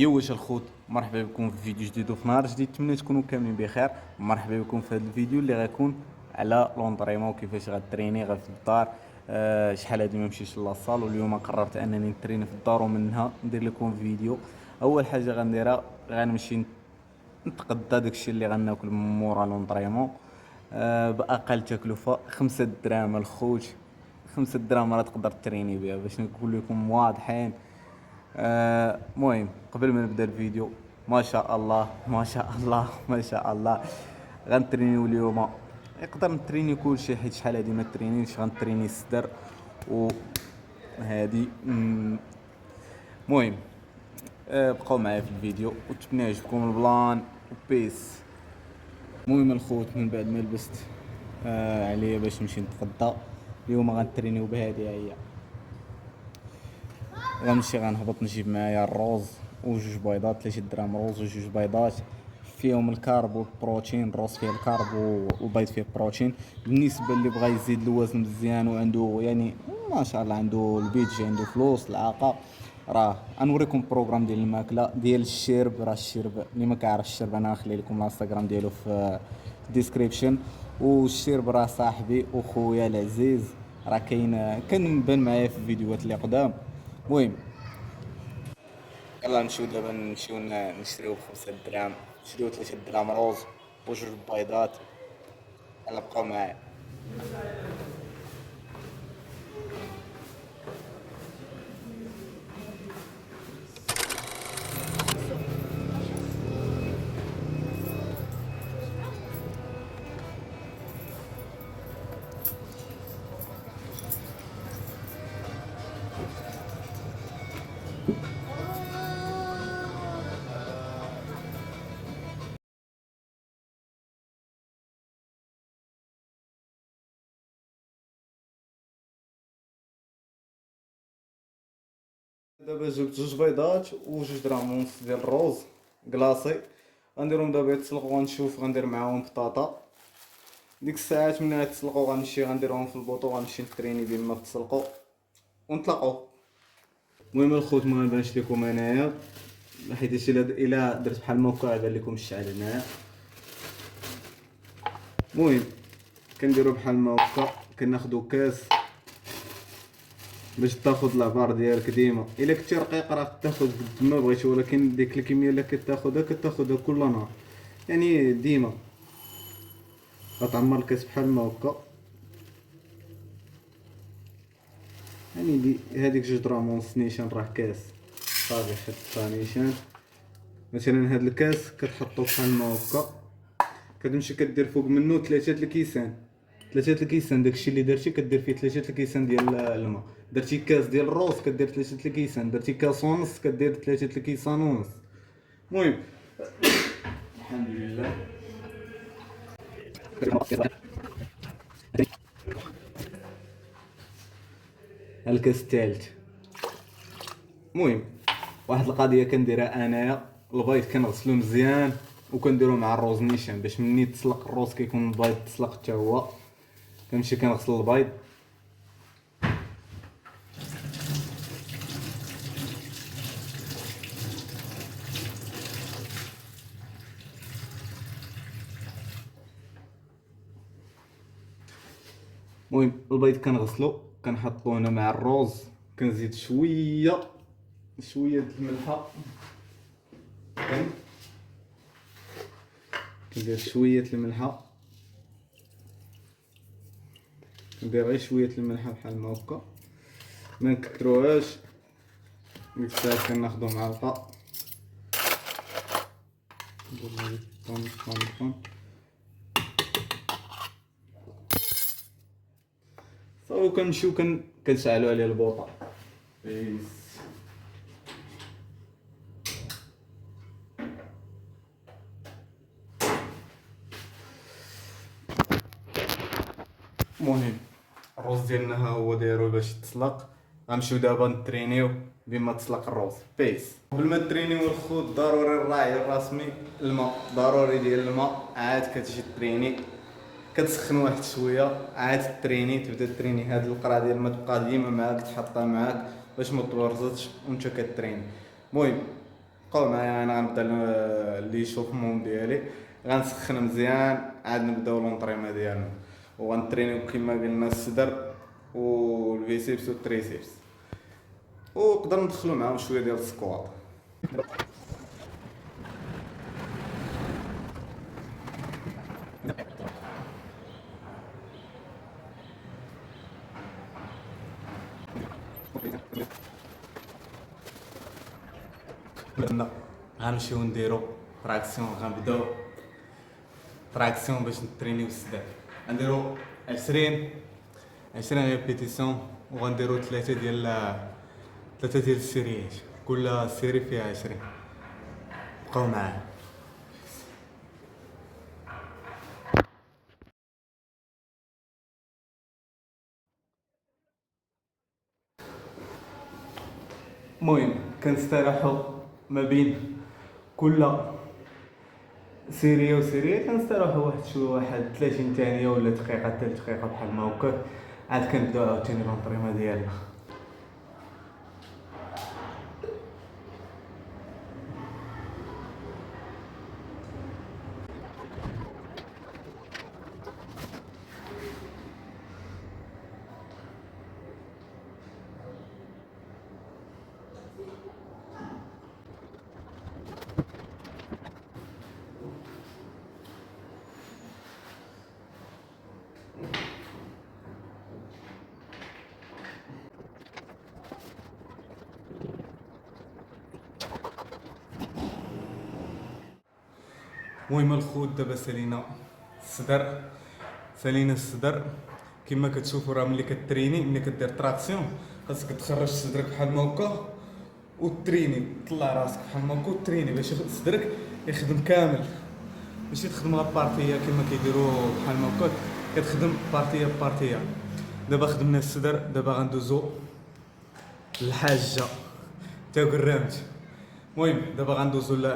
واش الخوت، مرحبا بكم في فيديو جديد وفي نهار جديد. نتمنى تكونوا كاملين بخير. مرحبا بكم في هذا الفيديو اللي غيكون على لونطريمون، كيفاش غتريني غير في الدار. شحال هادي ما مشيتش لاصال، واليوم قررت انني نتريني في الدار ومنها ندير لكم فيديو. اول حاجه غنديرها غنمشي نتغدى داكشي اللي غناكل من مورا لونطريمون. باقل تكلفه 5 دراهم الخوت. 5 دراهم راه تقدر تريني بها، باش نقول لكم واضحين. مهم قبل ما نبدا الفيديو، ما شاء الله ما شاء الله ما شاء الله، غنترينيو اليوم. يقدر نتريني كلشي حيت شحال هادي ما ترينيش. غنتريني الصدر و هادي مهم. بقاو معايا في الفيديو وتمنى يعجبكم البلان وبيس. المهم الخوت، من بعد ما لبست عليا باش نمشي نتغدى، اليوم غنترينيو بهادي. هي غنمشي غنهبط نجيب معايا الروز وجوج بيضات، 3 دراهم روز وجوج بيضات فيهم الكارب والبروتين. الروز فيه الكارب والبيض فيه البروتين. بالنسبه اللي بغى يزيد الوزن مزيان وعنده يعني ما شاء الله عنده البيدجي، عنده فلوس العاقه، راه غنوريكم بروغرام ديال الماكله ديال الشرب. راه الشرب اللي ما كيعرف الشرب انا نخلي لكم الانستغرام ديالو في الديسكريبشن. والشرب راه صاحبي وخويا العزيز، راه كان بان معايا في الفيديوهات اللي قدام. المهم يلا نمشيو دابا، نمشيو نشريو ب5 دراهم، نشريو 3 دراهم روز وجوج بيضات. يلا بقاو معايا. دابا جبت جوج بيضات وجوج دراهم ونص ديال الروز كلاصي، غنديرهم دابا يتسلقوا. غنشوف غندير معاهم بطاطا. ديك الساعات ملي غيتسلقوا غنمشي غنديرهم في البوطو، غنمشي نتريني بين ما تسلقوا ونطلقوا. المهم الخوت، ما نبانش لكم انايا حيت الا درت بحال هكا غيبان لكم الشعل هنايا. المهم كنديرو بحال هكا، كناخدو كاس باش تاخد العبار ديالك ديما. الا كنتي رقيق راه تاخد قد ما بغيتي، ولكن ديك الكميه اللي كتاخدها كل نهار، يعني ديما غتعمر الكاس بحال هكا. يعني هذيك 2 دراهم ونص نيشان راه كاس صافي، خدتها نيشان. مثلا هاد الكاس كتحطو بحال هكا، كتمشي كدير فوق منه 3 الكيسان. 3 الكيسان داكشي اللي درتي كدير فيه 3 الكيسان ديال الماء. درتي كاس ديال الروز كدير 3 الكيسان، درتي كاس ونص كدير 3 الكيسان ونص. المهم الحمد لله. الكاس الثالث. المهم واحد القضيه كنديرها انايا، البيض كنغسلو مزيان وكنديرو مع الروز نيشان، باش مني تسلق الروز كيكون البيض تسلق حتى هو. كنمشي كنغسل البيض. المهم البيض كنغسلو كنحطو هنا مع الروز، كنزيد شويه د الملحه. كندير شويه الملحه، كندير غير شويه الملحه بحال هكا، ما نكثروهاش. ديك الساعه كناخدو معلقه ندير طن صافي. كنمشيو كنشعلو عليه البوطه. بيس. المهم الروز ديالنا ها هو دايرو باش يتسلق. غنمشيو دابا نترينيو بما تسلق الروز. بيس. قبل ما ترينيو الخوت ضروري الراعي الرسمي الماء، ضروري ديال الماء. عاد كتجي تريني كتسخن واحد شويه، عاد تريني تبدا تريني. هاد القرعه ديال الماء تبقى ديما معاك، تحطها معاك باش ما تبرزطش وانت كتريني. المهم بقاو معايا. انا غنبدا لي شوفمون ديالي، غنسخن مزيان، عاد نبداو لونطريمون ديالنا، وغنترينيو كيما قلنا الصدر والبيسيبس والتريسيبس، ونقدر ندخلو معاهم شويه ديال السكوات. قلنا غنمشيو نديرو تراكسيون، غنبداو تراكسيون باش نترينيو الصدر. غنديرو 20 ريبيتيسيون، وغنديرو 3 ديال السيريات، كل سيري فيها 20. بقاو معايا. المهم كنستراحو ما بين كل سيريه وسيريه، كنستراحو واحد 30 ثانيه ولا دقيقه حتى دقيقه بحال ما هكا، عاد كنبداو عاوتاني لونطريمون ديالنا. المهم الخوت دابا سالينا الصدر كما كتشوفوا. راه ملي كتريني، ملي كدير تراكسيون، خاصك تخرج صدرك بحال ما هكا وتريني، طلع راسك بحال ما هكا وتريني باش صدرك يخدم كامل، ماشي تخدم غير بارتيه كما كيديروا بحال ما هكا، كتخدم بارتيه بارتيه. دابا خدمنا الصدر، دابا غندوزو للحاجه تا قرامت. المهم دابا غندوزو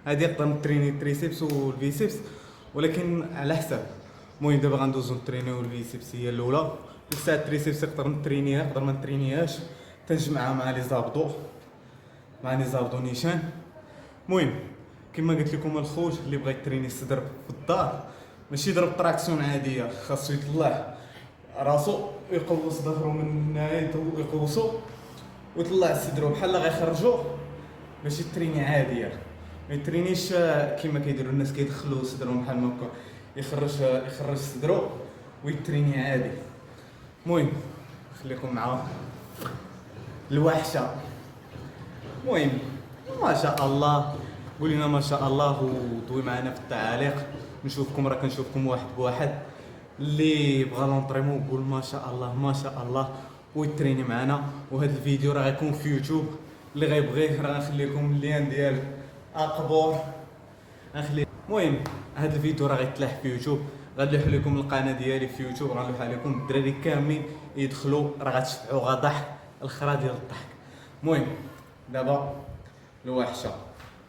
هادي نقدر نتريني التريسيبس والبيسيبس، ولكن على حساب. المهم دابا غندوزو نترينيو البيسيبس هي الاولى، ديك الساعه التريسيبس نقدر نترينيها نقدر ما نترينيهاش، تنجمعها مع لي زابدو نيشان. المهم كما قلت لكم الخوت، اللي بغى يتريني الصدر في الدار ماشي يضرب تراكسيون عاديه، خاصو يطلع راسو يقوس ظهرو من هنايا، يقوسو ويطلع صدرو بحال غيخرجو باش يتريني عاديه. ما يترينيش كيما كيديروا الناس، كيدخلوا صدرهم بحال هكا، يخرج صدرو ويتريني عادي. المهم خليكم مع الوحشه. المهم ما شاء الله، قول لنا ما شاء الله وضوي معنا في التعاليق، نشوفكم. راه كنشوفكم واحد بواحد. اللي بغى لونطريمون يقول ما شاء الله ما شاء الله ويتريني معنا. وهذا الفيديو راه غيكون في يوتيوب، اللي غيبغيه راه غنخلي لكم اللين ديال اقبور غنخلي. المهم هذا الفيديو راه غيتلاح في يوتيوب، غنلوح لكم القناه ديالي في يوتيوب، غنلوح عليكم الدراري كاملين يدخلوا، راه غتشبعوا ضحك الخرا ديال الضحك. المهم دابا الوحشه،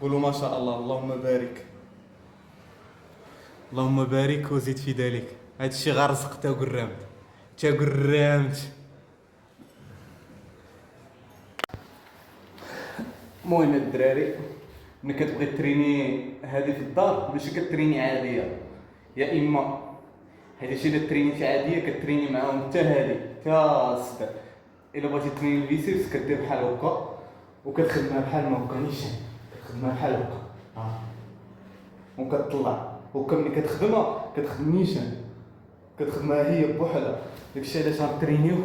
قولوا ما شاء الله، اللهم بارك، اللهم بارك وزيد في ذلك. هادشي غير رزق تا قرامت. المهم الدراري، ملي كتبغي تريني هذه في الدار ماشي كتريني عاديه، يا اما هادشي الا ترينيتي عاديه كتريني معاهم حتى هادي حتى الصدر. الا بغيتي تريني البيسيبس كدير بحال هكا وكتخدمها بحال ما هكا نيشان، كتخدمها بحال هكا وكتطلع هكا. ملي كتخدمها كتخدم نيشان، كتخدمها هي بوحدها. داكشي علاش غنترينيو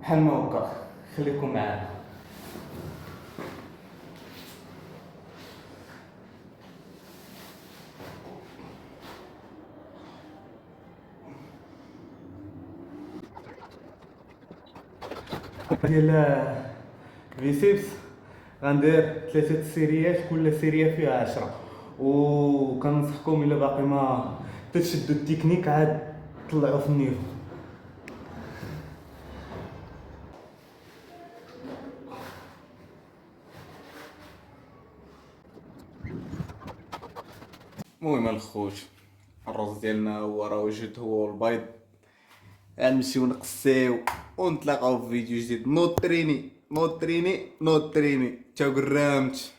بحال ما هكا. خليكم معانا. ديال بيسيبس غندير 3 سيريات، كل سيريه فيها 10. وكنصحكم الا باقي ما تشدوا التكنيك عاد طلعوا في النيفو. المهم الخوت، الرز ديالنا هو راه وجد، هو البيض. غنمشيو نقسيو ونتلاقاو في فيديو جديد. نوض تريني تا قرامت.